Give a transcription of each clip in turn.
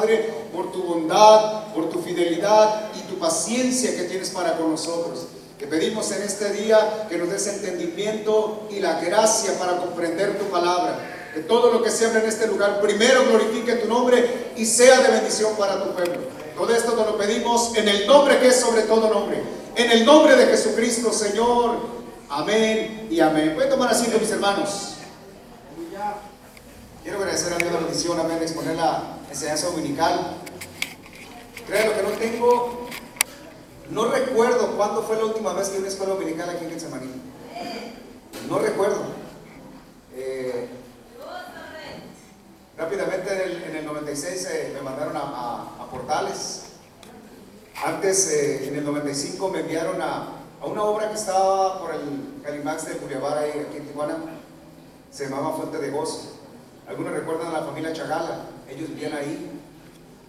Padre, por tu bondad, por tu fidelidad y tu paciencia que tienes para con nosotros. Te pedimos en este día que nos des entendimiento y la gracia para comprender tu palabra. Que todo lo que se habla en este lugar primero glorifique tu nombre y sea de bendición para tu pueblo. Todo esto te lo pedimos en el nombre que es sobre todo nombre, en el nombre de Jesucristo, Señor. Amén y amén. Pueden tomar asiento, mis hermanos. Quiero agradecer a Dios la bendición, amén, de exponer la enseñanza dominical. Créanlo que no recuerdo cuándo fue la última vez que una escuela dominical aquí en Getsemaní. No recuerdo. Rápidamente en el 96 me mandaron a Portales. Antes, en el 95, me enviaron a una obra que estaba por el Calimax de Culiabar, ahí aquí en Tijuana. Se llamaba Fuente de Gozo. Algunos recuerdan a la familia Chagala. Ellos vivían ahí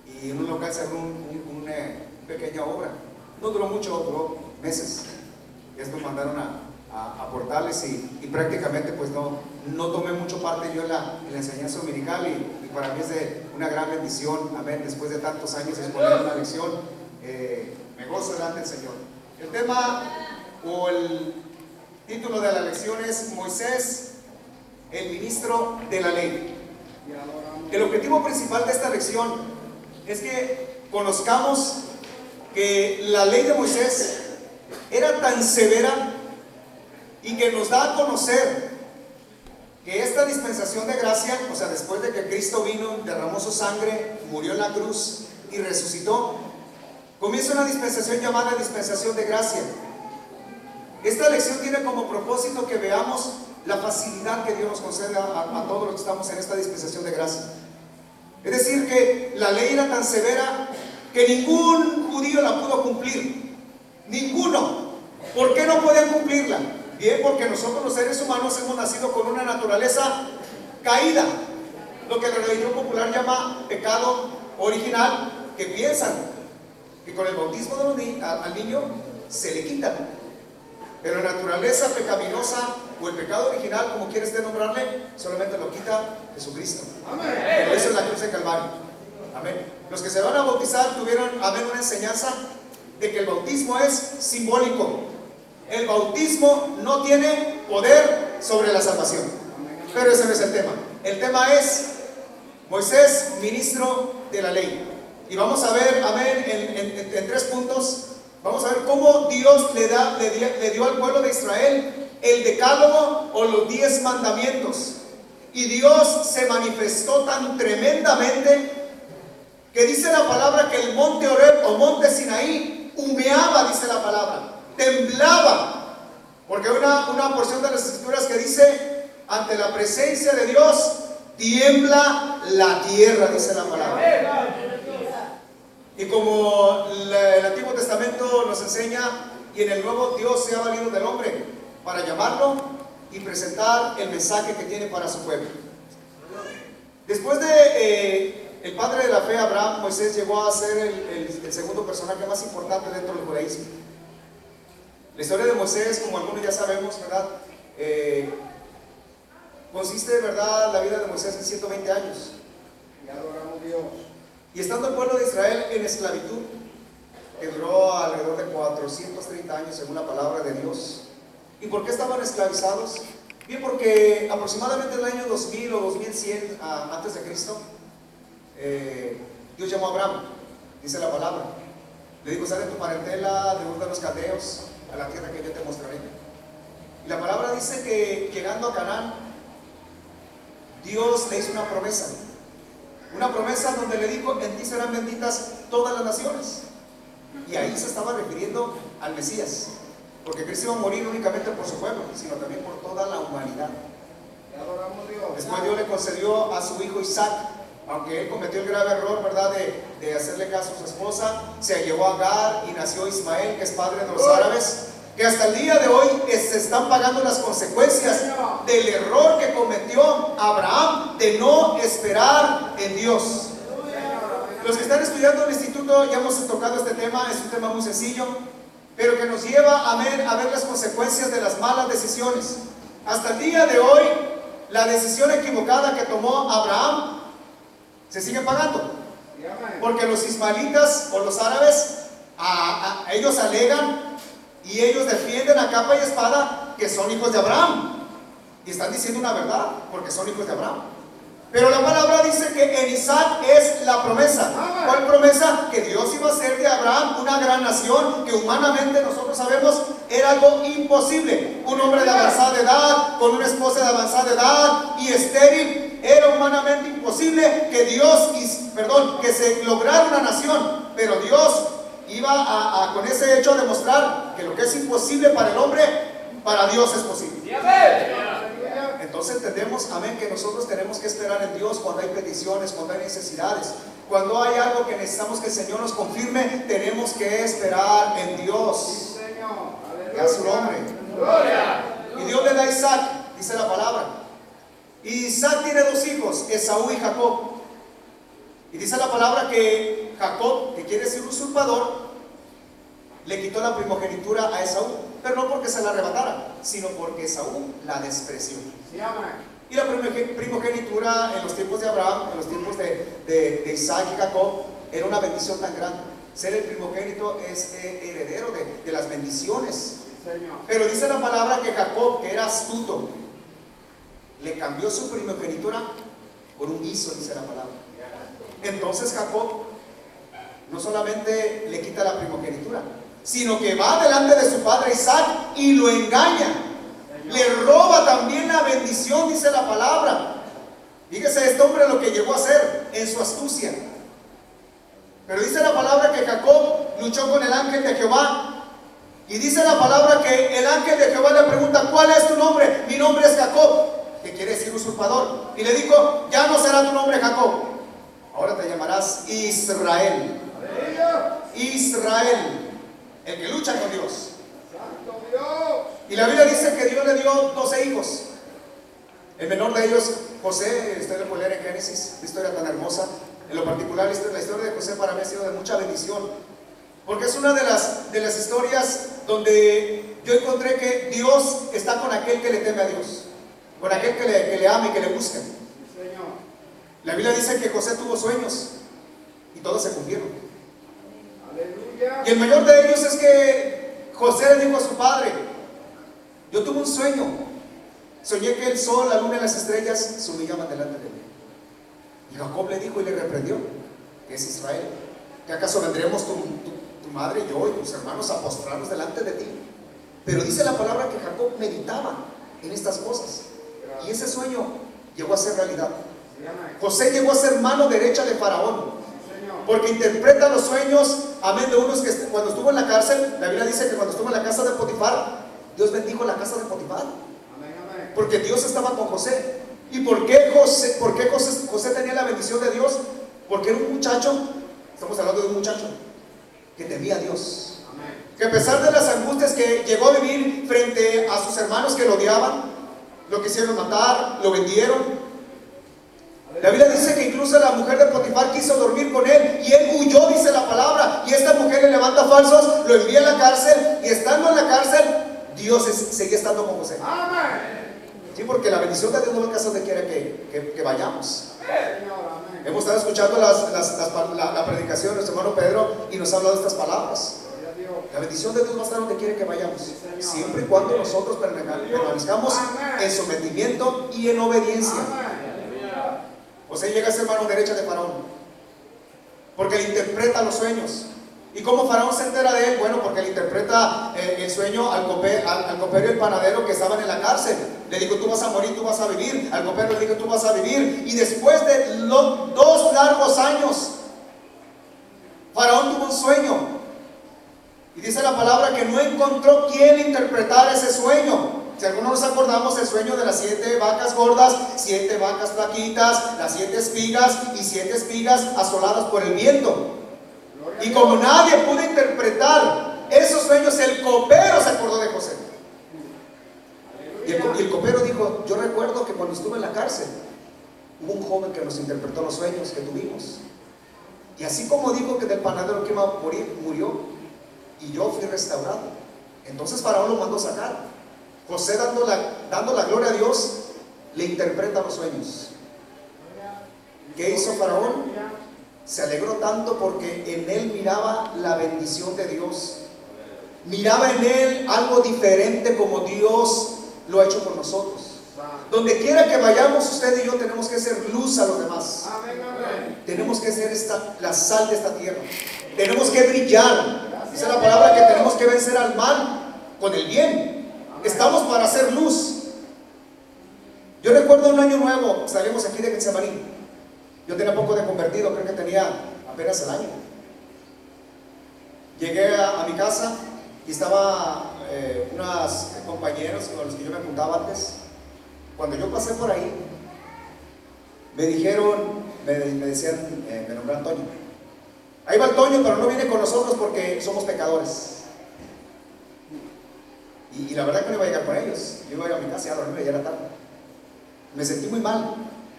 y en un local se abrió una pequeña obra. No duró mucho, duró meses. Después me mandaron a Portales y prácticamente pues no tomé mucho parte yo en la enseñanza dominical y para mí es de una gran bendición, amén, después de tantos años exponer una lección. Me gozo delante del Señor. El tema o el título de la lección es Moisés, el ministro de la ley. El objetivo principal de esta lección es que conozcamos que la ley de Moisés era tan severa y que nos da a conocer que esta dispensación de gracia, o sea, después de que Cristo vino, derramó su sangre, murió en la cruz y resucitó, comienza una dispensación llamada dispensación de gracia. Esta lección tiene como propósito que veamos la facilidad que Dios nos concede a todos los que estamos en esta dispensación de gracia. Es decir, que la ley era tan severa que ningún judío la pudo cumplir. Ninguno. ¿Por qué no podían cumplirla? Bien, porque nosotros los seres humanos hemos nacido con una naturaleza caída, lo que la religión popular llama pecado original, que piensan que con el bautismo al niño se le quita. Pero la naturaleza pecaminosa o el pecado original, como quieres nombrarle, solamente lo quita Jesucristo. Amén. Por eso es la cruz de Calvario. Amén. Los que se van a bautizar tuvieron, amén, una enseñanza de que el bautismo es simbólico. El bautismo no tiene poder sobre la salvación. Pero ese no es el tema. El tema es Moisés, ministro de la ley. Y vamos a ver, amén, en 3 puntos. Vamos a ver cómo Dios le dio al pueblo de Israel el decálogo o los 10 mandamientos. Y Dios se manifestó tan tremendamente que dice la palabra que el monte Horeb o monte Sinaí humeaba, dice la palabra, temblaba. Porque hay una porción de las escrituras que dice, ante la presencia de Dios tiembla la tierra, dice la palabra. Y como el Antiguo Testamento nos enseña, y en el Nuevo, Dios se ha valido del hombre para llamarlo y presentar el mensaje que tiene para su pueblo. Después de el padre de la fe, Abraham, Moisés llegó a ser el segundo personaje más importante dentro del judaísmo. La historia de Moisés, como algunos ya sabemos, ¿verdad? Consiste, ¿verdad?, la vida de Moisés en 120 años. Y adoramos a Dios. Y estando el pueblo de Israel en esclavitud, que duró alrededor de 430 años según la palabra de Dios. ¿Y por qué estaban esclavizados? Bien, porque aproximadamente en el año 2000 o 2100 antes de Cristo, Dios llamó a Abraham, dice la palabra. Le dijo: sal de tu parentela, de Ur de los Caldeos, a la tierra que yo te mostraré. Y la palabra dice que llegando a Canaán, Dios le hizo una promesa. Una promesa donde le dijo: en ti serán benditas todas las naciones. Y ahí se estaba refiriendo al Mesías, porque Cristo iba a morir únicamente por su pueblo, sino también por toda la humanidad. Después Dios le concedió a su hijo Isaac, aunque él cometió el grave error, ¿verdad?, de hacerle caso a su esposa. Se llevó a Agar y nació Ismael, que es padre de los árabes, que hasta el día de hoy se están pagando las consecuencias del error que cometió Abraham de no esperar en Dios. Los que están estudiando en el instituto ya hemos tocado este tema. Es un tema muy sencillo, pero que nos lleva a ver las consecuencias de las malas decisiones. Hasta el día de hoy, la decisión equivocada que tomó Abraham se sigue pagando. Porque los ismaelitas o los árabes, ellos alegan y ellos defienden a capa y espada que son hijos de Abraham. Y están diciendo una verdad, porque son hijos de Abraham. Pero la palabra dice que en Isaac es la promesa. ¿Cuál promesa? Que Dios iba a hacer de Abraham una gran nación, que humanamente nosotros sabemos era algo imposible. Un hombre de avanzada edad, con una esposa de avanzada edad y estéril, era humanamente imposible que se lograra una nación. Pero Dios iba con ese hecho a demostrar que lo que es imposible para el hombre, para Dios es posible. Entonces entendemos, amén, que nosotros tenemos que esperar en Dios cuando hay peticiones, cuando hay necesidades. Cuando hay algo que necesitamos que el Señor nos confirme, tenemos que esperar en Dios. Y a su nombre. Y Dios le da a Isaac, dice la palabra. Y Isaac tiene dos hijos, Esaú y Jacob. Y dice la palabra que Jacob, que quiere ser usurpador, le quitó la primogenitura a Esaú, pero no porque se la arrebatara, sino porque Esaú la despreció. Y la primogenitura en los tiempos de Abraham, en los tiempos de Isaac y Jacob, era una bendición tan grande. Ser el primogénito es heredero de las bendiciones. Pero dice la palabra que Jacob, que era astuto, le cambió su primogenitura por un guiso, dice la palabra. Entonces Jacob no solamente le quita la primogenitura, sino que va delante de su padre Isaac y lo engaña. Le roba también la bendición, dice la palabra. Fíjese este hombre lo que llegó a hacer en su astucia. Pero dice la palabra que Jacob luchó con el ángel de Jehová. Y dice la palabra que el ángel de Jehová le pregunta: ¿cuál es tu nombre? Mi nombre es Jacob, que quiere decir usurpador. Y le dijo: ya no será tu nombre Jacob, ahora te llamarás Israel. Israel, el que lucha con Dios. Y la Biblia dice que Dios le dio 12 hijos. El menor de ellos, José. Usted lo puede leer en Génesis, una historia tan hermosa. En lo particular, la historia de José para mí ha sido de mucha bendición, porque es una de las historias donde yo encontré que Dios está con aquel que le teme a Dios, con aquel que le ama y que le busca. La Biblia dice que José tuvo sueños y todos se cumplieron. Y el mayor de ellos es que José le dijo a su padre: yo tuve un sueño, soñé que el sol, la luna y las estrellas se humillaban delante de mí. Y Jacob le dijo y le reprendió, que es Israel: ¿que acaso vendremos tu madre y yo y tus hermanos a postrarnos delante de ti? Pero dice la palabra que Jacob meditaba en estas cosas, y ese sueño llegó a ser realidad. José llegó a ser mano derecha de Faraón, porque interpreta los sueños, amén, de unos que cuando estuvo en la cárcel, la Biblia dice que cuando estuvo en la casa de Potifar, Dios bendijo la casa de Potifar, porque Dios estaba con José. ¿Y por qué José tenía la bendición de Dios? Porque era un muchacho, estamos hablando de un muchacho que temía a Dios, que a pesar de las angustias que llegó a vivir frente a sus hermanos que lo odiaban, lo quisieron matar, lo vendieron. La Biblia dice que incluso la mujer de Potifar quiso dormir con él y él huyó, dice la palabra, y esta mujer le levanta falsos, lo envía a la cárcel, y estando en la cárcel, Dios seguía estando con José. Sí, porque la bendición de Dios no va a casa donde quiera que vayamos. Hemos estado escuchando la predicación de nuestro hermano Pedro y nos ha hablado de estas palabras. La bendición de Dios va a estar donde quiera que vayamos, siempre y cuando nosotros permanezcamos en sometimiento y en obediencia. José llega a ser mano derecha de Faraón, porque le interpreta los sueños. ¿Y cómo Faraón se entera de él? Bueno, porque le interpreta el sueño al copero y el panadero que estaban en la cárcel. Le dijo: tú vas a morir, tú vas a vivir. Al copero le dijo: tú vas a vivir. Y después de 2 largos años, Faraón tuvo un sueño. Y dice la palabra que no encontró quien interpretara ese sueño. Si algunos nos acordamos el sueño de las 7 vacas gordas, 7 vacas flaquitas, las 7 espigas y 7 espigas asoladas por el viento. Y como nadie pudo interpretar esos sueños, el copero se acordó de José. Y el copero dijo: yo recuerdo que cuando estuve en la cárcel hubo un joven que nos interpretó los sueños que tuvimos. Y así como dijo que del panadero que iba a morir, murió, y yo fui restaurado. Entonces Faraón lo mandó sacar. José, dando la gloria a Dios, le interpreta los sueños. ¿Qué hizo Faraón? se alegró tanto porque en él miraba la bendición de Dios. Miraba en él algo diferente como Dios lo ha hecho por nosotros. Donde quiera que vayamos, usted y yo tenemos que ser luz a los demás. Tenemos que ser la sal de esta tierra. Tenemos que brillar. Dice la palabra que tenemos que vencer al mal con el bien. Estamos para hacer luz. Yo recuerdo un año nuevo, salimos aquí de Getsemaní. Yo tenía poco de convertido, creo que tenía apenas el año. Llegué a mi casa y estaba unos compañeros con los que yo me juntaba antes. Cuando yo pasé por ahí, me dijeron, me decían, me nombraron Toño. Ahí va el Toño, pero no viene con nosotros porque somos pecadores. Y la verdad que no iba a llegar con ellos. Yo iba a ir a mi casa y a dormir, ya era tarde. Me sentí muy mal,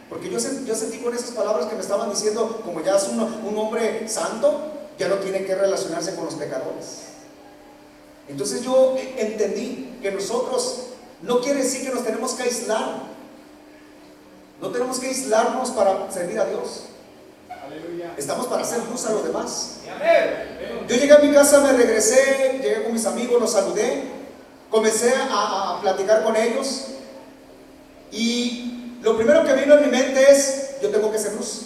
porque yo sentí con esas palabras que me estaban diciendo, como ya es un hombre santo, ya no tiene que relacionarse con los pecadores. Entonces yo entendí que nosotros, no quiere decir que nos tenemos que aislar. No tenemos que aislarnos para servir a Dios. Estamos para hacer luz a los demás. Yo llegué a mi casa, me regresé, llegué con mis amigos, los saludé, comencé a platicar con ellos. Y lo primero que vino en mi mente es, yo tengo que ser luz.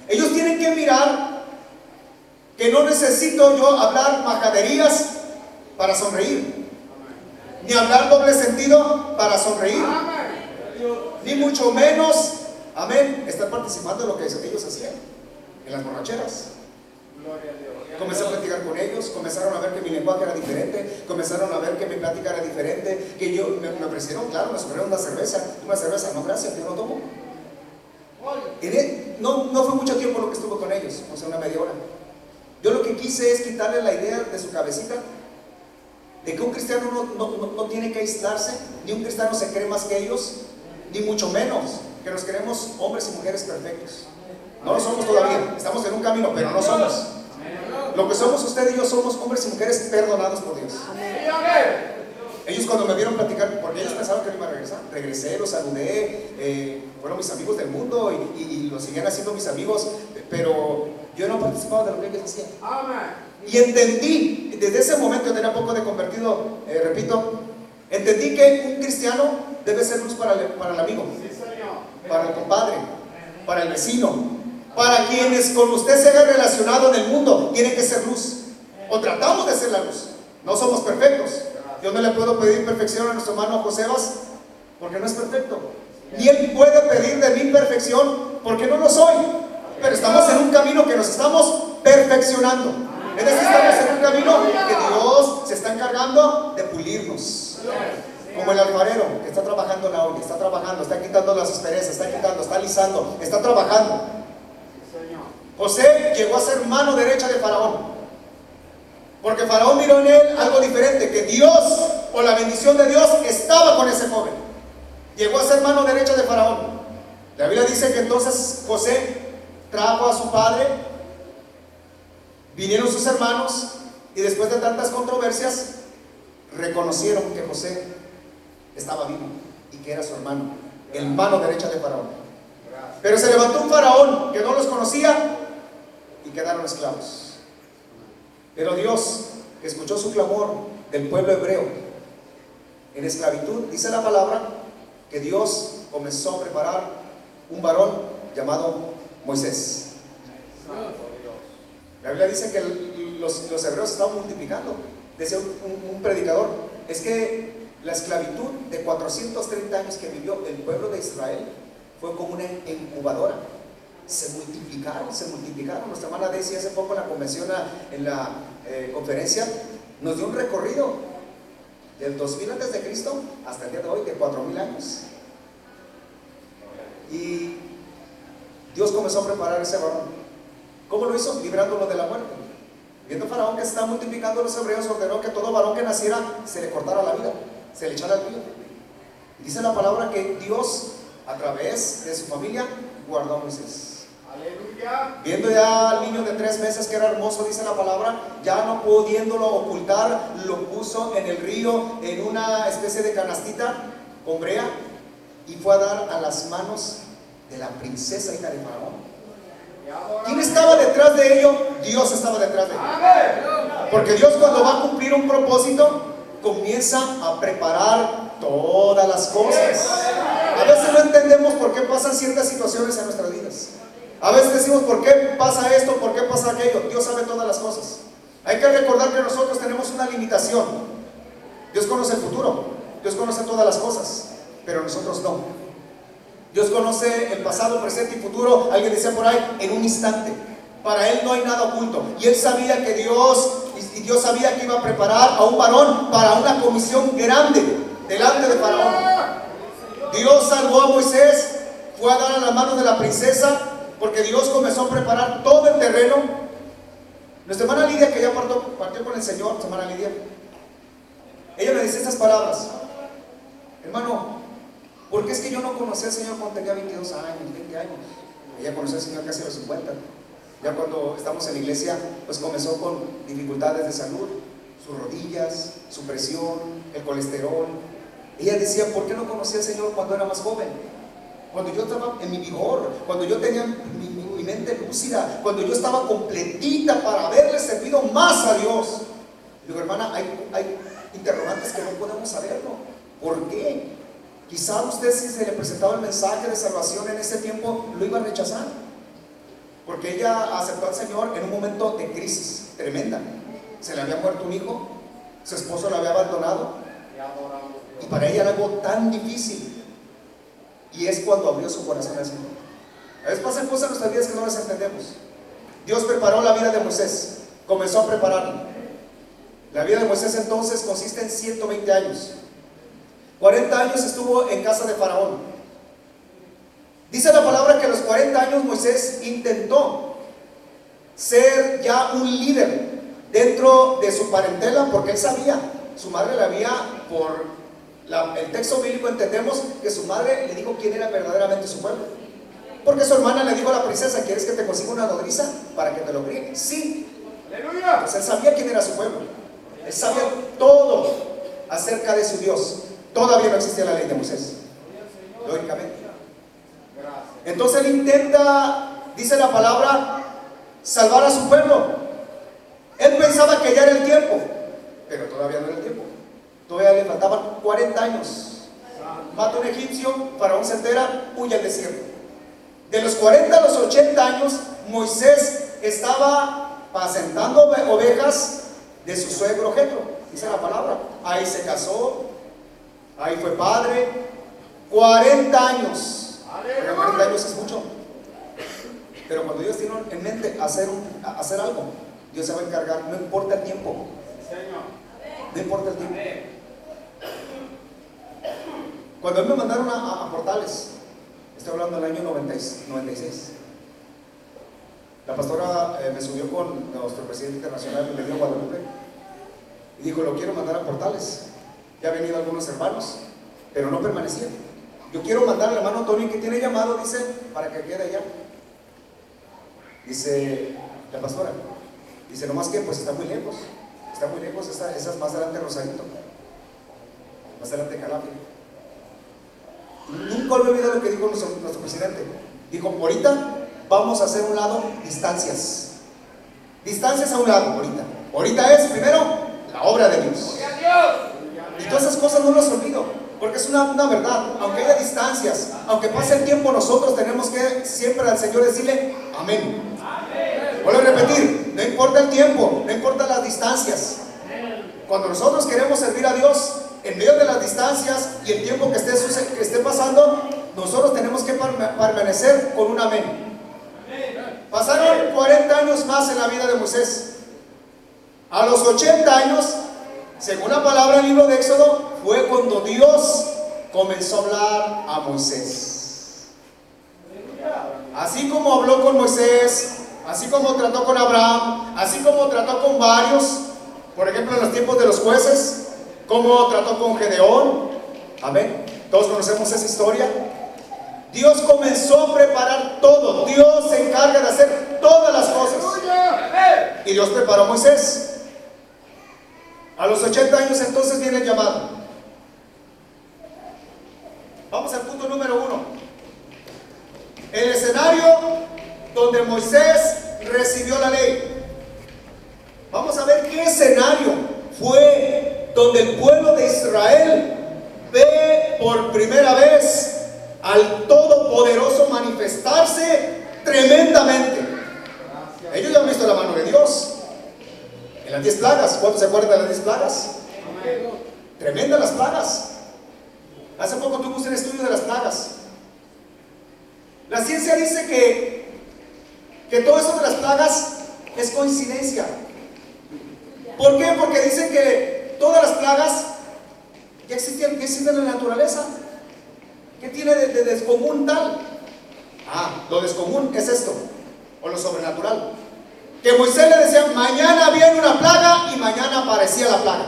Ellos tienen que mirar que no necesito yo hablar majaderías para sonreír, ni hablar doble sentido para sonreír, ni mucho menos, amén, estar participando de lo que ellos hacían en las borracheras. Comencé a platicar con ellos, comenzaron a ver que mi lenguaje era diferente, comenzaron a ver que mi plática era diferente, que yo, me ofrecieron, claro, me ofrecieron una cerveza, no gracias, yo no tomo. No fue mucho tiempo lo que estuve con ellos, o sea, una media hora. Yo lo que quise es quitarle la idea de su cabecita de que un cristiano no tiene que aislarse, ni un cristiano se cree más que ellos, ni mucho menos que nos creemos hombres y mujeres perfectos. No lo somos todavía, estamos en un camino, pero no somos. Lo que somos usted y yo somos hombres y mujeres perdonados por Dios. Ellos cuando me vieron platicar, porque ellos pensaban que no iba a regresar, regresé, los saludé, fueron mis amigos del mundo y lo seguían haciendo mis amigos, pero yo no participaba de lo que ellos hacían. Y entendí, desde ese momento, yo tenía poco de convertido, repito, entendí que un cristiano debe ser luz para el amigo, para el compadre, para el vecino, para quienes con usted se haya relacionado en el mundo. Tiene que ser luz, o tratamos de ser la luz. No somos perfectos. Yo no le puedo pedir perfección a nuestro hermano Josebas porque no es perfecto, ni él puede pedir de mí perfección porque no lo soy. Pero estamos en un camino que nos estamos perfeccionando. Es decir, estamos en un camino que Dios se está encargando de pulirnos, como el alfarero que está trabajando en la olla, está trabajando, está quitando las asperezas, está quitando, está alisando, está trabajando. José llegó a ser mano derecha de Faraón, porque Faraón miró en él algo diferente, que Dios, o la bendición de Dios, estaba con ese joven. Llegó a ser mano derecha de Faraón. La Biblia dice que entonces José trajo a su padre, vinieron sus hermanos, y después de tantas controversias, reconocieron que José estaba vivo y que era su hermano, el mano derecha de Faraón. Pero se levantó un faraón que no los conocía y quedaron esclavos. Pero Dios, que escuchó su clamor del pueblo hebreo en esclavitud, dice la palabra que Dios comenzó a preparar un varón llamado Moisés. La Biblia dice que los hebreos estaban multiplicando. Decía un predicador, es que la esclavitud de 430 años que vivió el pueblo de Israel fue como una incubadora. Se multiplicaron. Nuestra hermana decía hace poco en la convención, en la conferencia, nos dio un recorrido del 2000 antes de Cristo hasta el día de hoy, de 4000 años. Y Dios comenzó a preparar ese varón. ¿Cómo lo hizo? Librándolo de la muerte. Viendo Faraón que se está multiplicando a los hebreos, ordenó que todo varón que naciera se le cortara la vida, se le echara al río. Y dice la palabra que Dios, a través de su familia, guardó a Moisés. Aleluya. Viendo ya al niño de 3 meses que era hermoso, dice la palabra, ya no pudiéndolo ocultar, lo puso en el río en una especie de canastita con brea y fue a dar a las manos de la princesa hija de Faraón. ¿Quién estaba detrás de ello? Dios estaba detrás de ello. Porque Dios, cuando va a cumplir un propósito, comienza a preparar todas las cosas. A veces no entendemos por qué pasan ciertas situaciones en nuestras vidas. A veces decimos, ¿por qué pasa esto? ¿Por qué pasa aquello? Dios sabe todas las cosas. Hay que recordar que nosotros tenemos una limitación. Dios conoce el futuro, Dios conoce todas las cosas, pero nosotros no. Dios conoce el pasado, presente y futuro, alguien decía por ahí, en un instante. Para Él no hay nada oculto. Y Él sabía que Dios sabía que iba a preparar a un varón para una comisión grande delante de Faraón. Dios salvó a Moisés, fue a dar a la mano de la princesa, porque Dios comenzó a preparar todo el terreno. Nuestra hermana Lidia, que ya partió con el Señor, nuestra hermana Lidia, ella me dice estas palabras: hermano, ¿por qué es que yo no conocí al Señor cuando tenía 22 años, 20 años? Ella conoció al Señor casi a los 50. Ya cuando estamos en la iglesia, pues comenzó con dificultades de salud, sus rodillas, su presión, el colesterol. Ella decía, ¿por qué no conocí al Señor cuando era más joven? Cuando yo estaba en mi vigor, cuando yo tenía mi mente lúcida, cuando yo estaba completita para haberle servido más a Dios. Digo, hermana, hay interrogantes que no podemos saberlo. ¿Por qué? Quizá usted, si se le presentaba el mensaje de salvación en ese tiempo, lo iba a rechazar, porque ella aceptó al Señor en un momento de crisis tremenda. Se le había muerto un hijo, su esposo la había abandonado, y para ella era algo tan difícil. Y es cuando abrió su corazón al Señor. A veces pasan cosas en nuestras vidas que no las entendemos. Dios preparó la vida de Moisés, comenzó a prepararla. La vida de Moisés entonces consiste en 120 años. 40 años estuvo en casa de Faraón. Dice la palabra que a los 40 años Moisés intentó ser ya un líder dentro de su parentela, porque él sabía, su madre le había, por el texto bíblico entendemos que su madre le dijo quién era verdaderamente su pueblo. Porque su hermana le dijo a la princesa, ¿quieres que te consiga una nodriza para que te lo críe? Sí. ¡Aleluya! Pues él sabía quién era su pueblo. Él sabía todo acerca de su Dios. Todavía no existía la ley de Moisés, lógicamente. Entonces él intenta, dice la palabra, salvar a su pueblo. Él pensaba que ya era el tiempo, pero todavía no era el tiempo. Todavía le faltaban 40 años. Mata a un egipcio, Faraón se entera, huye al desierto. De los 40 a los 80 años, Moisés estaba apacentando ovejas de su suegro Jetro, dice la palabra. Ahí se casó, ahí fue padre. 40 años. 40 años es mucho. Pero cuando Dios tiene en mente hacer algo, Dios se va a encargar, no importa el tiempo. No importa el tiempo. Cuando a mí me mandaron a Portales, estoy hablando del año 96, la pastora me subió con nuestro presidente internacional, el Medio Guadalupe, y dijo, lo quiero mandar a Portales. Ya han venido algunos hermanos, pero no permanecían. Yo quiero mandar al hermano Antonio, que tiene llamado, dice, para que quede allá. Dice la pastora, dice, nomás que pues está muy lejos, esa es más adelante de Rosarito, más adelante de Calafia. Nunca olvidé lo que dijo nuestro presidente. Dijo, ahorita vamos a hacer a un lado distancias a un lado. Ahorita es primero la obra de Dios, y todas esas cosas no las olvido, porque es una verdad. Aunque haya distancias, aunque pase el tiempo, nosotros tenemos que siempre al Señor decirle amén. Vuelvo a repetir, no importa el tiempo, no importa las distancias. Cuando nosotros queremos servir a Dios, en medio de las distancias y el tiempo que esté pasando, nosotros tenemos que permanecer con un amén. Pasaron 40 años más en la vida de Moisés. A los 80 años, según la palabra del libro de Éxodo, fue cuando Dios comenzó a hablar a Moisés. Así como habló con Moisés, así como trató con Abraham, así como trató con varios, por ejemplo en los tiempos de los jueces, como trató con Gedeón, amén, todos conocemos esa historia. Dios comenzó a preparar todo. Dios se encarga de hacer todas las cosas, y Dios preparó a Moisés. A los 80 años entonces viene el llamado. Vamos al punto número 1. El escenario donde Moisés recibió la ley. Vamos a ver qué escenario fue donde el pueblo de Israel ve por primera vez al Todopoderoso manifestarse tremendamente. Ellos ya han visto la mano de Dios en las 10 plagas. ¿Cuántos se acuerdan de las 10 plagas? Tremendas las plagas. Hace poco tuvimos un estudio de las plagas. La ciencia dice que todo eso de las plagas es coincidencia. ¿Por qué? Porque dicen que todas las plagas ya existen en la naturaleza. ¿Qué tiene de descomún tal? Lo descomún es esto, o lo sobrenatural. Que Moisés le decía, mañana viene una plaga, y mañana aparecía la plaga.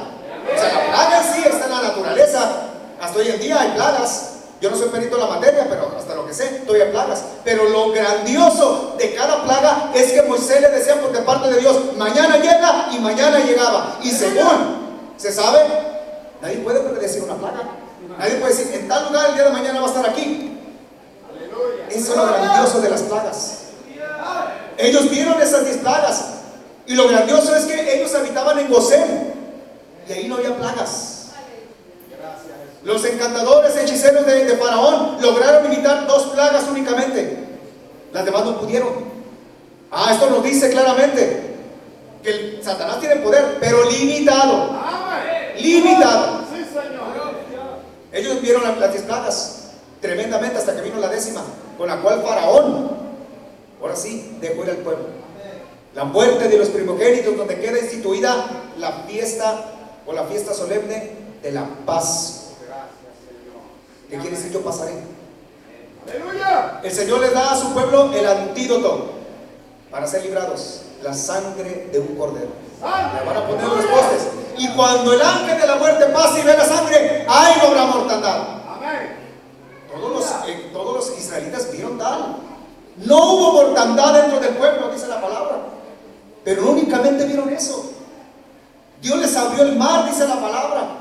O sea, la plaga en sí está en la naturaleza. Hasta hoy en día hay plagas. Yo no soy perito en la materia, pero hasta lo que sé, todavía hay plagas. Pero lo grandioso de cada plaga es que Moisés le decía por de parte de Dios, mañana llega, y mañana llegaba. Y según se sabe, nadie puede predecir una plaga. Nadie puede decir, en tal lugar el día de mañana va a estar aquí. Eso es lo grandioso de las plagas. Ellos vieron esas 10 plagas, y lo grandioso es que ellos habitaban en Gosén, y ahí no había plagas. Los encantadores, hechiceros de Faraón lograron imitar 2 plagas únicamente. Las demás no pudieron. Esto nos dice claramente que Satanás tiene poder, pero limitado. Limitado. Ellos vieron las 10 plagas tremendamente hasta que vino la 10ª, con la cual Faraón, ahora sí, dejó ir al pueblo. La muerte de los primogénitos, donde queda instituida la fiesta o la fiesta solemne de la paz. ¿Qué quiere decir? Yo pasaré. El Señor les da a su pueblo el antídoto para ser librados: la sangre de un cordero. La van a poner en los postes, y cuando el ángel de la muerte pase y ve la sangre, ¡ay, no habrá mortandad! Todos los israelitas vieron tal. No hubo mortandad dentro del pueblo, dice la palabra. Pero no únicamente vieron eso. Dios les abrió el mar, dice la palabra.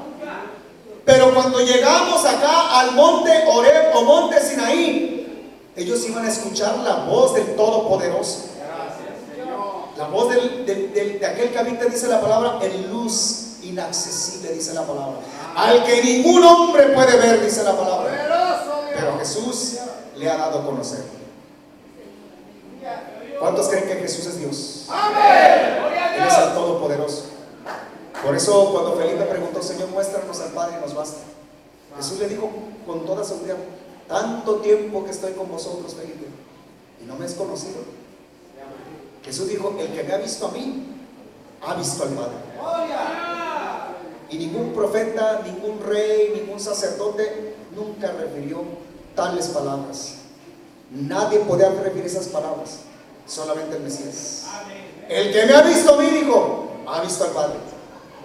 Pero cuando llegamos acá al monte Horeb o monte Sinaí, ellos iban a escuchar la voz del Todopoderoso. La voz de aquel que habita, dice la palabra, en luz inaccesible, dice la palabra. Al que ningún hombre puede ver, dice la palabra. Pero Jesús le ha dado a conocer. ¿Cuántos creen que Jesús es Dios? Él es el Todopoderoso. Por eso cuando Felipe preguntó, Señor, muéstranos al Padre y nos basta, Jesús le dijo con toda seguridad, tanto tiempo que estoy con vosotros, Felipe, y no me has conocido. Jesús dijo, el que me ha visto a mí, ha visto al Padre. Y ningún profeta, ningún rey, ningún sacerdote nunca refirió tales palabras. Nadie podía referir esas palabras, solamente el Mesías. El que me ha visto a mí, dijo, ha visto al Padre.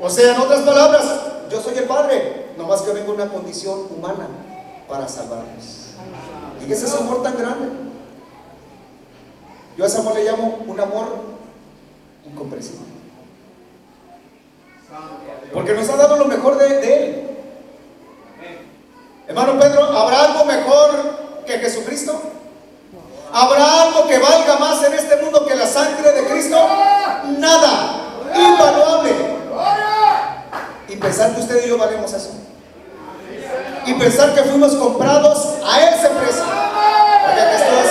O sea, en otras palabras, yo soy el Padre, nomás que vengo en una condición humana para salvarnos. Y ese es ese amor tan grande. Yo a ese amor le llamo un amor incomprensible, porque nos ha dado lo mejor de Él. Hermano Pedro, ¿habrá algo mejor que Jesucristo? ¿Habrá algo que valga más en este mundo que la sangre de Cristo? Nada, invaluable. Y pensar que usted y yo valemos eso, y pensar que fuimos comprados a ese precio, porque esto es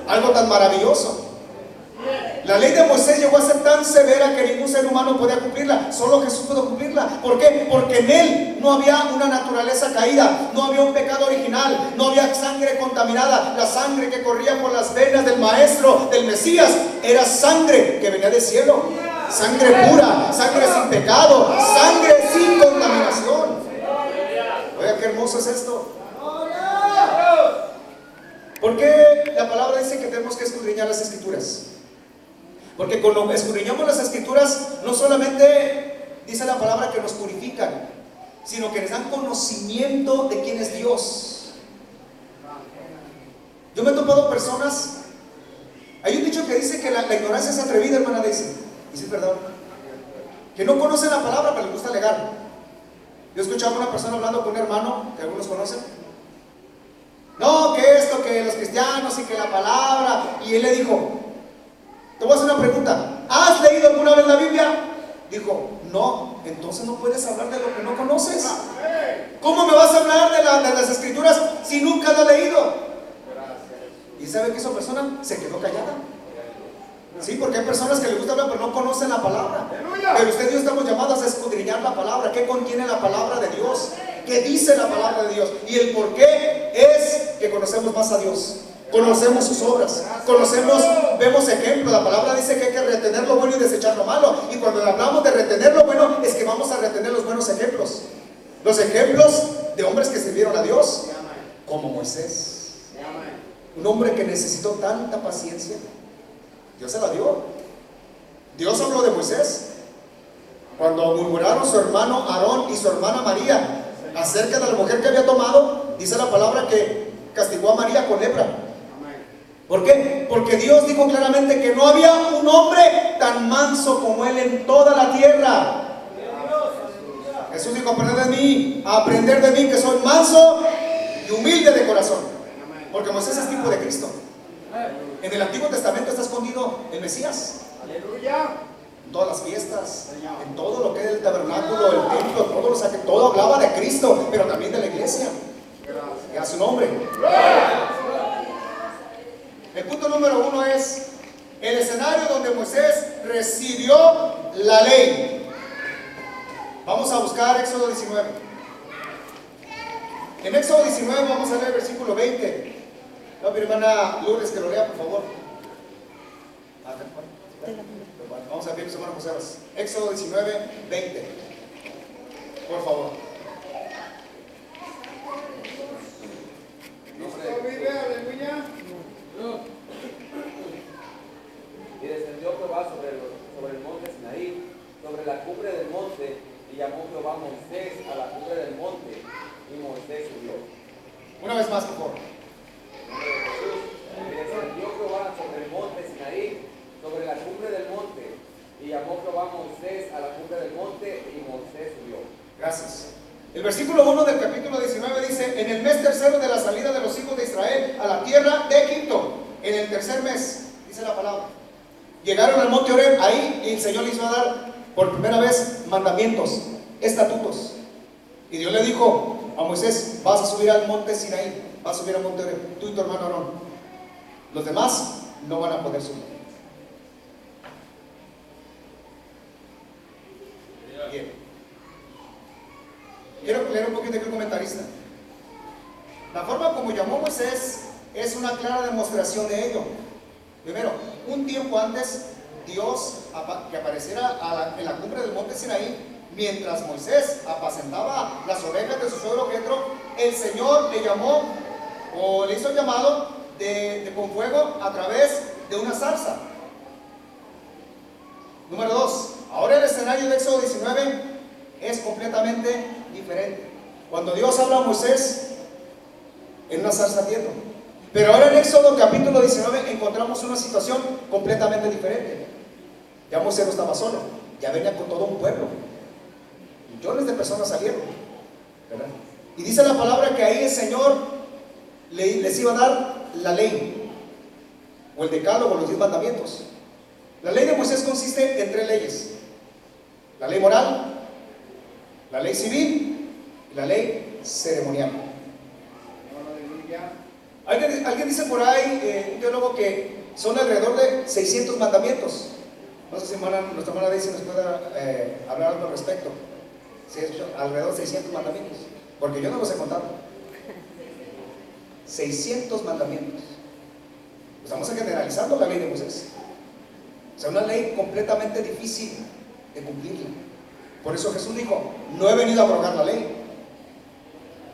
algo tan maravilloso. La ley de Moisés llegó a ser tan severa que ningún ser humano podía cumplirla, solo Jesús pudo cumplirla. ¿Por qué? Porque en Él no había una naturaleza caída, no había un pecado original, no había sangre contaminada. La sangre que corría por las venas del Maestro, del Mesías, era sangre que venía del cielo, sangre pura, sangre sin pecado, sangre sin contaminación. Oiga, qué hermoso es esto. ¿Por qué la palabra dice que tenemos que escudriñar las Escrituras? Porque cuando escudriñamos las Escrituras, no solamente dice la palabra que nos purifican, sino que nos dan conocimiento de quién es Dios. Yo me he topado personas, hay un dicho que dice que la ignorancia es atrevida, hermana Daisy, y sí es verdad, que no conocen la palabra pero les gusta alegar. Yo escuchaba a una persona hablando con un hermano que algunos conocen. No, que esto, que los cristianos y que la palabra, y él le dijo, Te voy a hacer una pregunta. ¿Has leído alguna vez la Biblia? Dijo, no. Entonces no puedes hablar de lo que no conoces. ¿Cómo me vas a hablar de las escrituras si nunca la has leído? ¿Y sabe que esa persona se quedó callada? Sí, porque hay personas que les gusta hablar pero no conocen la palabra. Pero usted y yo estamos llamados a escudriñar la palabra. ¿Qué contiene la palabra de Dios? ¿Qué dice la palabra de Dios? Y el por qué es que conocemos más a Dios. Conocemos sus obras, vemos ejemplos. La palabra dice que hay que retener lo bueno y desechar lo malo. Y cuando hablamos de retener lo bueno, es que vamos a retener los buenos ejemplos. Los ejemplos de hombres que sirvieron a Dios, como Moisés. Un hombre que necesitó tanta paciencia. Dios se la dio. Dios habló de Moisés. Cuando murmuraron su hermano Aarón y su hermana María acerca de la mujer que había tomado, dice la palabra que castigó a María con lepra. ¿Por qué? Porque Dios dijo claramente que no había un hombre tan manso como él en toda la tierra. Jesús dijo, aprender de mí que soy manso y humilde de corazón. Porque Moisés es tipo de Cristo. En el Antiguo Testamento está escondido el Mesías. En todas las fiestas, en todo lo que es el tabernáculo, el templo, todo hablaba de Cristo, pero también de la iglesia. Y a su nombre. El punto número 1 es el escenario donde Moisés recibió la ley. Vamos a buscar Éxodo 19. En Éxodo 19 vamos a leer el versículo 20. Mi hermana Lourdes, que lo lea, por favor. Vamos a ver, mis hermanos José. Éxodo 19, 20. Por favor. Y descendió Jehová sobre el monte Sinaí, sobre la cumbre del monte, y llamó Jehová a Moisés a la cumbre del monte, y Moisés subió. Una vez más, por favor. Y descendió Jehová sobre el monte Sinaí, sobre la cumbre del monte, y llamó Jehová a Moisés a la cumbre del monte, y Moisés subió. Gracias. El versículo 1 del capítulo 19 dice: en el mes tercero de la salida de los hijos de Israel a la tierra de Egipto, en el tercer mes, dice la palabra, llegaron al monte Horeb. Ahí el Señor les iba a dar por primera vez mandamientos, estatutos. Y Dios le dijo a Moisés: vas a subir al monte Sinaí, vas a subir al monte Horeb, tú y tu hermano Aarón. Los demás no van a poder subir. Bien. Quiero leer un poquito aquí un comentarista. La forma como llamó Moisés es una clara demostración de ello. Primero, un tiempo antes, Dios que apareciera en la cumbre del monte Sinaí, mientras Moisés apacentaba las ovejas de su suegro Jetro, el Señor le llamó o le hizo el llamado con fuego a través de una zarza. Número 2, ahora el escenario de Éxodo 19 es completamente diferente. Cuando Dios habla a Moisés en una zarza ardiendo, pero ahora en Éxodo capítulo 19 encontramos una situación completamente diferente. Ya Moisés no estaba solo, ya venía con todo un pueblo, millones de personas salieron, ¿verdad? Y dice la palabra que ahí el Señor les iba a dar la ley, o el decálogo, los 10 mandamientos. La ley de Moisés consiste en 3 leyes: la ley moral, la ley civil y la ley ceremonial. Alguien dice por ahí, un teólogo, que son alrededor de 600 mandamientos. No sé si nuestra hermana Daisy nos pueda hablar algo al respecto. Sí, alrededor de 600 mandamientos, porque yo no los he contado. 600 mandamientos. Estamos generalizando la ley de Moisés. O sea, una ley completamente difícil de cumplirla. Por eso Jesús dijo: no he venido a abrogar la ley,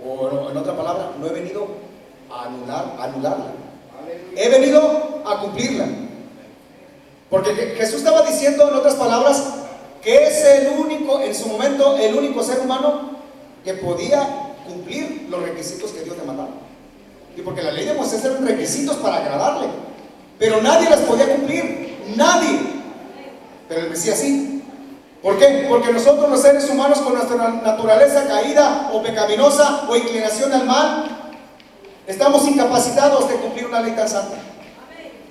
o en otra palabra, no he venido a anularla. He venido a cumplirla. Porque Jesús estaba diciendo, en otras palabras, que es el único, en su momento, el único ser humano que podía cumplir los requisitos que Dios le mandaba. Y porque la ley de Moisés eran requisitos para agradarle, pero nadie las podía cumplir, nadie. Pero el Mesías sí. ¿Por qué? Porque nosotros, los seres humanos, con nuestra naturaleza caída o pecaminosa o inclinación al mal, estamos incapacitados de cumplir una ley tan santa.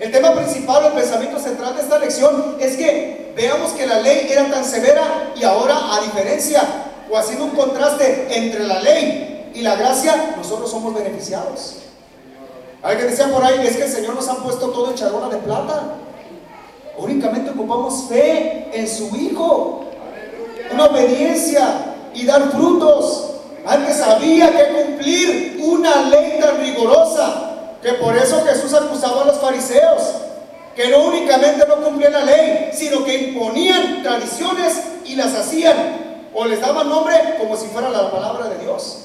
El tema principal, el pensamiento central de esta lección es que veamos que la ley era tan severa y ahora, a diferencia o haciendo un contraste entre la ley y la gracia, nosotros somos beneficiados. Alguien decía por ahí, es que el Señor nos ha puesto todo en charola de plata. Únicamente ocupamos fe en su Hijo, una obediencia y dar frutos. Antes había que cumplir una ley tan rigurosa que por eso Jesús acusaba a los fariseos, que no únicamente no cumplían la ley, sino que imponían tradiciones y las hacían, o les daban nombre como si fuera la palabra de Dios.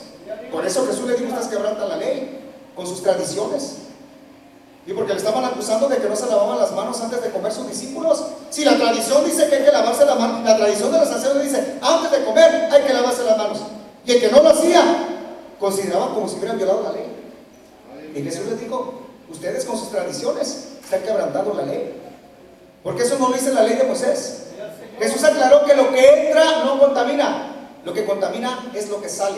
Por eso Jesús le dijo: ustedes quebrantan la ley con sus tradiciones. Y porque le estaban acusando de que no se lavaban las manos antes de comer sus discípulos. Si la tradición dice que hay que lavarse las manos, la tradición de los sacerdotes dice: antes de comer hay que lavarse las manos. Y el que no lo hacía, consideraban como si hubieran violado la ley. Y Jesús les dijo: ustedes con sus tradiciones están quebrantando la ley. Porque eso no lo dice la ley de Moisés. Jesús aclaró que lo que entra no contamina, lo que contamina es lo que sale.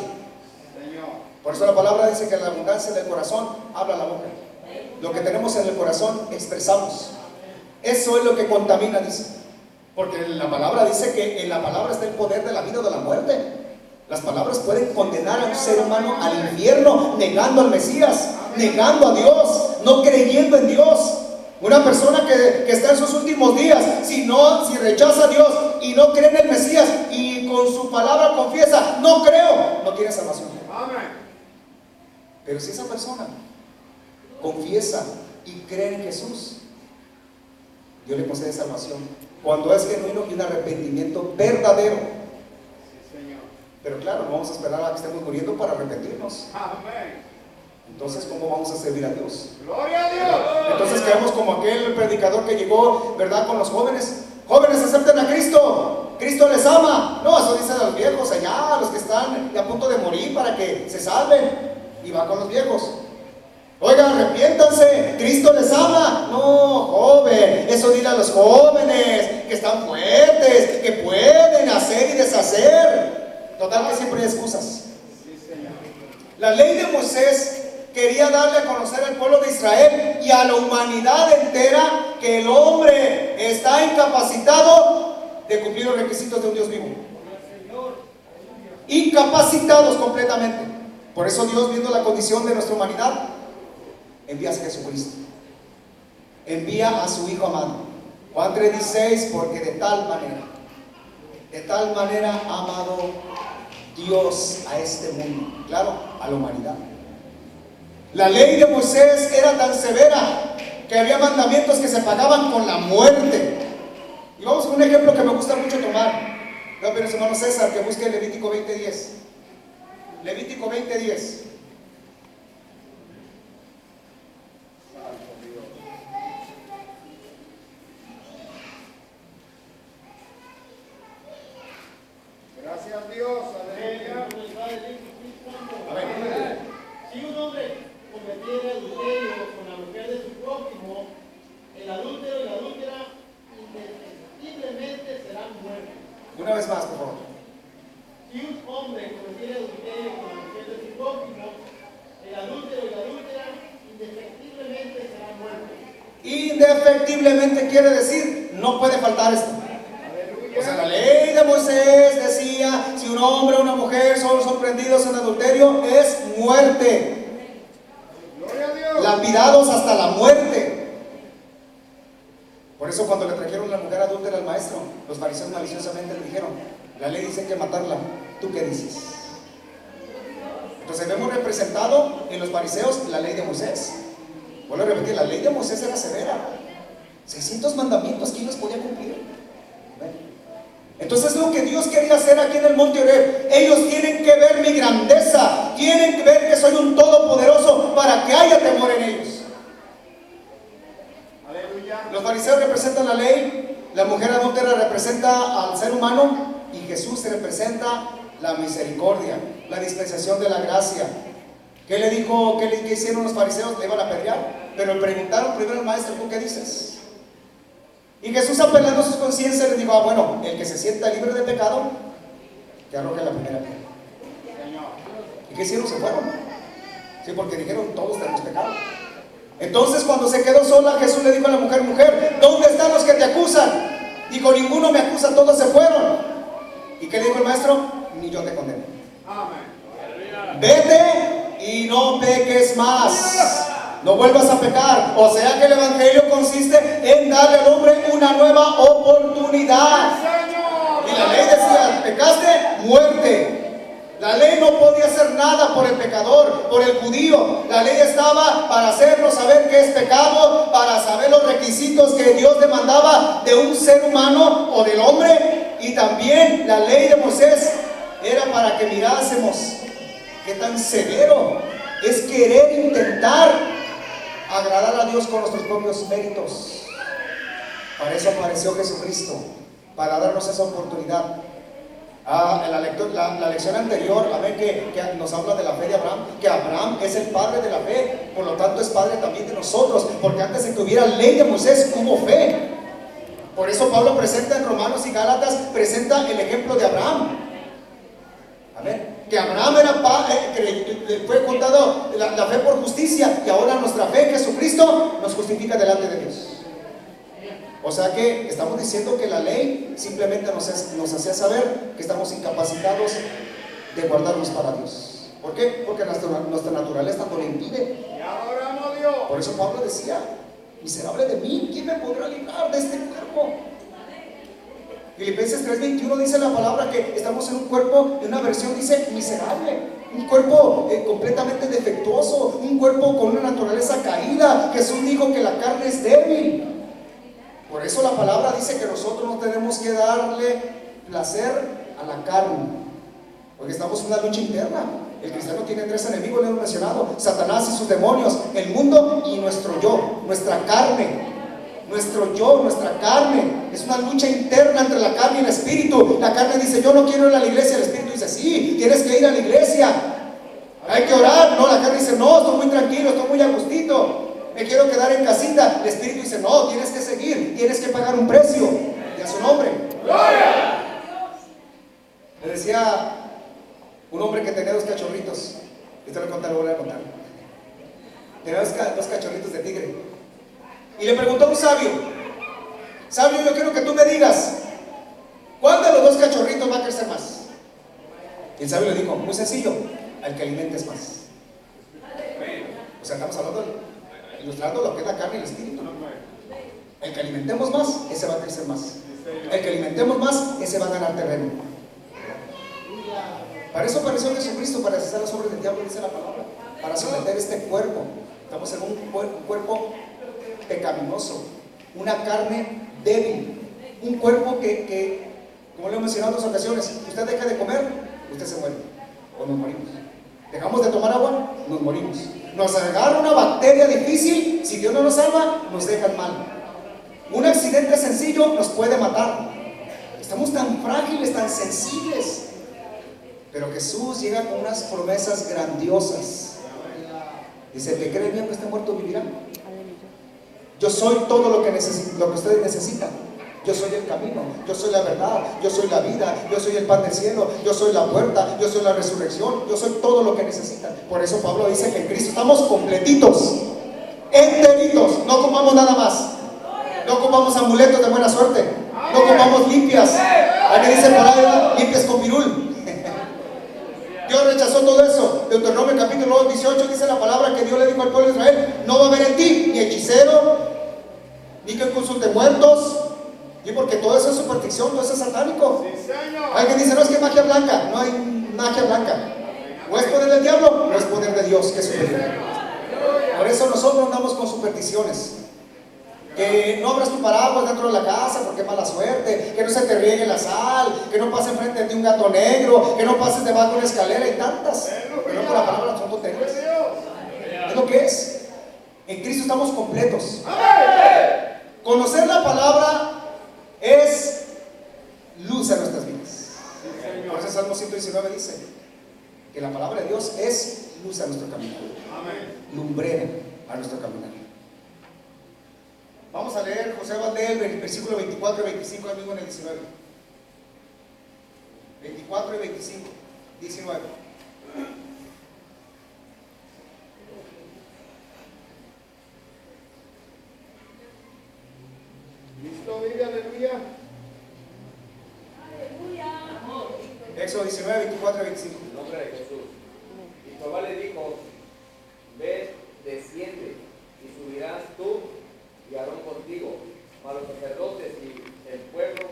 Por eso la palabra dice que la abundancia del corazón habla la boca. Lo que tenemos en el corazón expresamos. Eso es lo que contamina, dice. Porque la palabra dice que en la palabra está el poder de la vida o de la muerte. Las palabras pueden condenar a un ser humano al infierno, negando al Mesías, negando a Dios, no creyendo en Dios. Una persona que está en sus últimos días, si rechaza a Dios y no cree en el Mesías y con su palabra confiesa: no creo, no tiene salvación. Pero si esa persona confiesa y cree en Jesús, Dios le concede salvación cuando es genuino y un arrepentimiento verdadero. Pero claro, no vamos a esperar a que estemos muriendo para arrepentirnos. Entonces, ¿cómo vamos a servir a Dios? ¡Gloria a Dios! Entonces quedamos como aquel predicador que llegó, ¿verdad?, con los jóvenes. Jóvenes, acepten a Cristo, Cristo les ama. No, eso dicen a los viejos allá, a los que están a punto de morir para que se salven. Y va con los viejos: oiga, arrepiéntanse, Cristo les ama. No, joven, eso dile a los jóvenes que están fuertes, que pueden hacer y deshacer. Total que siempre hay excusas. La ley de Moisés quería darle a conocer al pueblo de Israel y a la humanidad entera que el hombre está incapacitado de cumplir los requisitos de un Dios vivo. Incapacitados completamente. Por eso Dios, viendo la condición de nuestra humanidad, envía a Jesucristo, envía a su Hijo amado. Juan 3:16, porque de tal manera ha amado Dios a este mundo, claro, a la humanidad. La ley de Moisés era tan severa que había mandamientos que se pagaban con la muerte. Y vamos con un ejemplo que me gusta mucho tomar. No, pero su hermano César, que busque Levítico 20:10. Levítico 20:10. Gracias Dios, aleluya. A ver. Si un hombre cometiera adulterio con la mujer de su prójimo, el adúltero y la adúltera indefectiblemente serán muertos. Una vez más, por favor. Si un hombre cometiera adulterio con la mujer de su prójimo, el adúltero y la adúltera indefectiblemente serán muertos. Indefectiblemente quiere decir, no puede faltar esto. O sea, la ley de Moisés decía: si un hombre o una mujer son sorprendidos en adulterio, es muerte. Gloria a Dios. Lapidados hasta la muerte. Por eso cuando le trajeron la mujer adúltera al maestro, los fariseos maliciosamente le dijeron: la ley dice que matarla, ¿tú qué dices? Entonces vemos representado en los fariseos la ley de Moisés. Vuelvo a repetir, la ley de Moisés era severa. 600 mandamientos, ¿quién los podía cumplir? Entonces lo que Dios quería hacer aquí en el monte Oreb, ellos tienen que ver mi grandeza, tienen que ver que soy un todopoderoso para que haya temor en ellos. Aleluya. Los fariseos representan la ley, la mujer adúltera representa al ser humano y Jesús representa la misericordia, la dispensación de la gracia. ¿Qué le dijo? ¿Qué hicieron los fariseos? Le iban a apedrear, pero le preguntaron primero al maestro: ¿tú qué dices? Y Jesús, apelando a sus conciencias, les dijo: bueno, el que se sienta libre de pecado, que arroje la primera piedra. ¿Y qué hicieron? Se fueron. Sí, porque dijeron: todos tenemos pecado. Entonces cuando se quedó sola, Jesús le dijo a la mujer: mujer, ¿dónde están los que te acusan? Dijo: ninguno me acusa, todos se fueron. ¿Y qué le dijo el maestro? Ni yo te condeno. Vete y no peques más. No vuelvas a pecar. O sea que el evangelio consiste en darle al hombre una nueva oportunidad. Y la ley decía: pecaste, muerte. La ley no podía hacer nada por el pecador, por el judío. La ley estaba para hacernos saber qué es pecado, para saber los requisitos que Dios demandaba de un ser humano o del hombre. Y también la ley de Moisés era para que mirásemos qué tan severo es querer intentar agradar a Dios con nuestros propios méritos. Para eso apareció Jesucristo, para darnos esa oportunidad. La lección anterior, amén, que nos habla de la fe de Abraham, que Abraham es el padre de la fe, por lo tanto es padre también de nosotros, porque antes de que hubiera ley de Moisés hubo fe. Por eso Pablo presenta en Romanos y Gálatas, presenta el ejemplo de Abraham. Amén. Que Abraham fue contado la fe por justicia, y ahora nuestra fe en Jesucristo nos justifica delante de Dios. O sea que estamos diciendo que la ley simplemente nos hacía saber que estamos incapacitados de guardarnos para Dios. ¿Por qué? Porque nuestra naturaleza no lo impide. Por eso Pablo decía: miserable de mí, ¿quién me podrá librar de este cuerpo? Filipenses 3:21 dice la palabra que estamos en un cuerpo, en una versión dice miserable, un cuerpo completamente defectuoso, un cuerpo con una naturaleza caída. Jesús dijo que la carne es débil. Por eso la palabra dice que nosotros no tenemos que darle placer a la carne, porque estamos en una lucha interna. El cristiano tiene 3 enemigos, le hemos mencionado: Satanás y sus demonios, el mundo y nuestro yo, nuestra carne. Nuestro yo, nuestra carne, es una lucha interna entre la carne y el espíritu. La carne dice: yo no quiero ir a la iglesia. El espíritu dice: sí, tienes que ir a la iglesia, hay que orar. No, la carne dice: no, estoy muy tranquilo, estoy muy a gustito, me quiero quedar en casita. El espíritu dice: no, tienes que seguir, tienes que pagar un precio. Y a su nombre. ¡Gloria! Le decía un hombre que tenía 2 cachorritos. Esto lo voy a contar. Tenía 2 cachorritos de tigre. Y le preguntó a un sabio: sabio, yo quiero que tú me digas, ¿cuál de los 2 cachorritos va a crecer más? Y el sabio le dijo: muy sencillo, al que alimentes más. O sea, estamos hablando, ilustrando lo que es la carne y el espíritu. El que alimentemos más, ese va a crecer más. El que alimentemos más, ese va a ganar terreno. Para eso apareció Jesucristo, para deshacer las obras del diablo, dice la palabra, para someter este cuerpo. Estamos en un cuerpo pecaminoso, una carne débil, un cuerpo que, como lo he mencionado en 2 ocasiones, usted deja de comer, usted se muere, o nos morimos. Dejamos de tomar agua, nos morimos. Nos agarra una bacteria difícil, si Dios no nos salva, nos deja el mal. Un accidente sencillo nos puede matar. Estamos tan frágiles, tan sensibles. Pero Jesús llega con unas promesas grandiosas. Dice: el que cree en mí, aunque esté muerto, vivirá. Yo soy todo lo que ustedes necesitan. Yo soy el camino, yo soy la verdad, yo soy la vida, yo soy el pan del cielo, yo soy la puerta, yo soy la resurrección, yo soy todo lo que necesitan. Por eso Pablo dice que en Cristo estamos completitos, enteritos, no ocupamos nada más. No ocupamos amuletos de buena suerte, no ocupamos limpias. Alguien dice por ahí: limpias con pirul. Dios rechazó todo eso. Deuteronomio capítulo 18 dice la palabra que Dios le dijo al pueblo de Israel: no va a haber en ti ni hechicero, ni que consulte muertos. Y porque todo eso es superstición, todo eso es satánico. Alguien dice: no, es que es magia blanca. No hay magia blanca. O es poder del diablo o es poder de Dios, que es superior. Por eso nosotros andamos con supersticiones. Que no abras tu paraguas dentro de la casa porque es mala suerte, que no se te riegue la sal, que no pase enfrente de ti un gato negro, que no pases debajo de una escalera, y tantas. Pero no, por la palabra son tonterías. Es lo que es. En Cristo estamos completos. Conocer la palabra es luz a nuestras vidas. Por eso Salmo 119 dice que la palabra de Dios es luz a nuestro caminar, lumbrera a nuestro caminar. Vamos a leer José Valdel, versículo 24 y 25, ahí mismo en el 19. 24 y 25, 19. Éxodo 19, 24 y 25. En nombre de Jesús. Y Jehová le dijo, ve, desciende, y subirás tú y Aarón contigo, mas los sacerdotes y el pueblo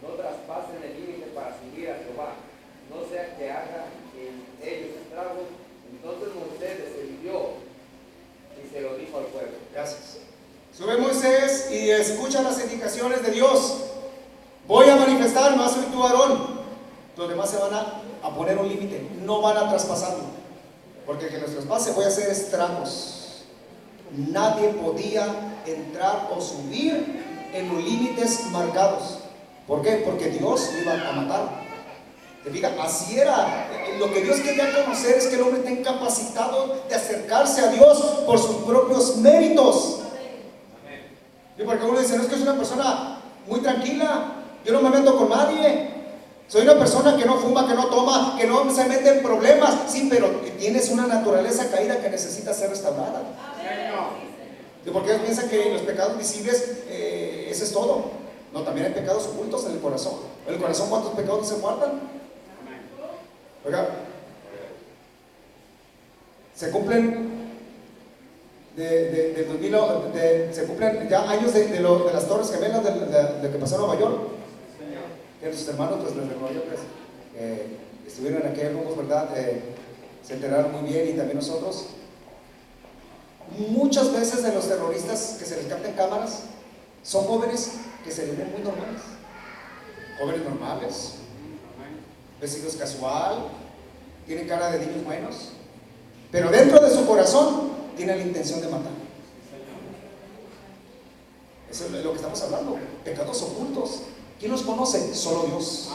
no traspasen el límite para subir a Jehová, no sea que haga en ellos estragos. Entonces Moisés descendió y se lo dijo al pueblo. Gracias. Sube Moisés y escucha las indicaciones de Dios. Voy a manifestar, más soy tú, Aarón. Los demás se van a poner un límite, no van a traspasarlo, porque el que los traspase voy a hacer estragos. Nadie podía entrar o subir en los límites marcados. ¿Por qué? Porque Dios lo iba a matar. ¿Te fijas? Así era. Lo que Dios quería conocer es que el hombre está incapacitado de acercarse a Dios por sus propios méritos. Y porque uno dice, no, es que es una persona muy tranquila, yo no me meto con nadie, soy una persona que no fuma, que no toma, que no se mete en problemas. Sí, pero tienes una naturaleza caída que necesita ser restaurada. ¿Y por qué piensan que los pecados visibles eso es todo? No, también hay pecados ocultos en el corazón. ¿En el corazón cuántos pecados se guardan? Oiga, se cumplen se cumplen ya años de las Torres Gemelas de que pasó en Nueva York. Que nuestros hermanos pues, de Nueva York estuvieron en aquellos rumos, ¿verdad? Se enteraron muy bien, y también nosotros. Muchas veces de los terroristas que se les captan cámaras son jóvenes que se les ven muy normales, jóvenes normales, vestidos casual, tienen cara de niños buenos, pero dentro de su corazón tienen la intención de matar. Eso es lo que estamos hablando, pecados ocultos. ¿Quién los conoce? Solo Dios.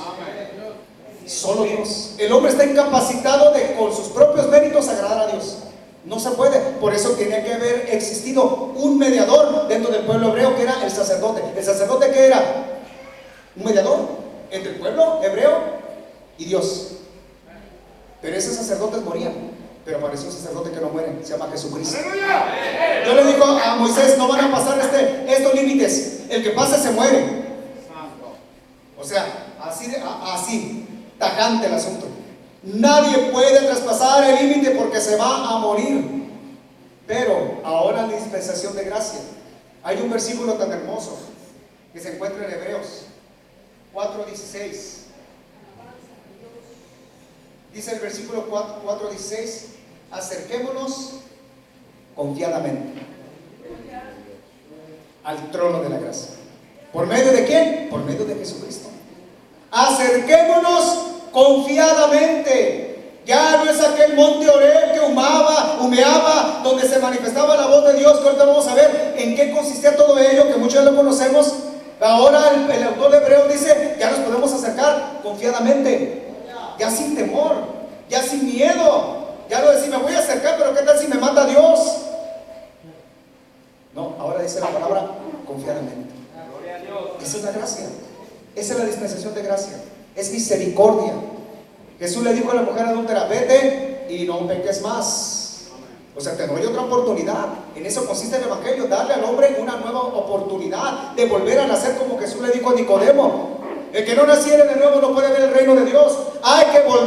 Solo Dios. El hombre está incapacitado de con sus propios méritos agradar a Dios. No se puede. Por eso tiene que haber existido un mediador dentro del pueblo hebreo, que era el sacerdote. ¿El sacerdote qué era? Un mediador entre el pueblo hebreo y Dios. Pero esos sacerdotes morían, pero apareció un sacerdote que no muere, se llama Jesucristo. Dios le dijo a Moisés, no van a pasar estos límites, el que pase se muere. O sea, así, tajante el asunto. Nadie puede traspasar el límite porque se va a morir. Pero ahora en la dispensación de gracia hay un versículo tan hermoso que se encuentra en Hebreos 4:16. Dice el versículo 4:16, acerquémonos confiadamente al trono de la gracia. ¿Por medio de quién? Por medio de Jesucristo. Acerquémonos confiadamente. Ya no es aquel monte Oreb que humeaba, donde se manifestaba la voz de Dios, que ahorita vamos a ver en qué consistía todo ello, que muchos ya lo conocemos. Ahora el autor de Hebreos dice, ya nos podemos acercar confiadamente, ya sin temor, ya sin miedo. Ya lo decía, me voy a acercar, pero ¿qué tal si me mata Dios? No, ahora dice la palabra confiadamente. Esa es la gracia, esa es la dispensación de gracia, es misericordia. Jesús le dijo a la mujer adúltera, vete y no peques más. O sea, te doy otra oportunidad. En eso consiste el evangelio, darle al hombre una nueva oportunidad de volver a nacer, como Jesús le dijo a Nicodemo. El que no naciere de nuevo no puede ver el reino de Dios. Hay que volver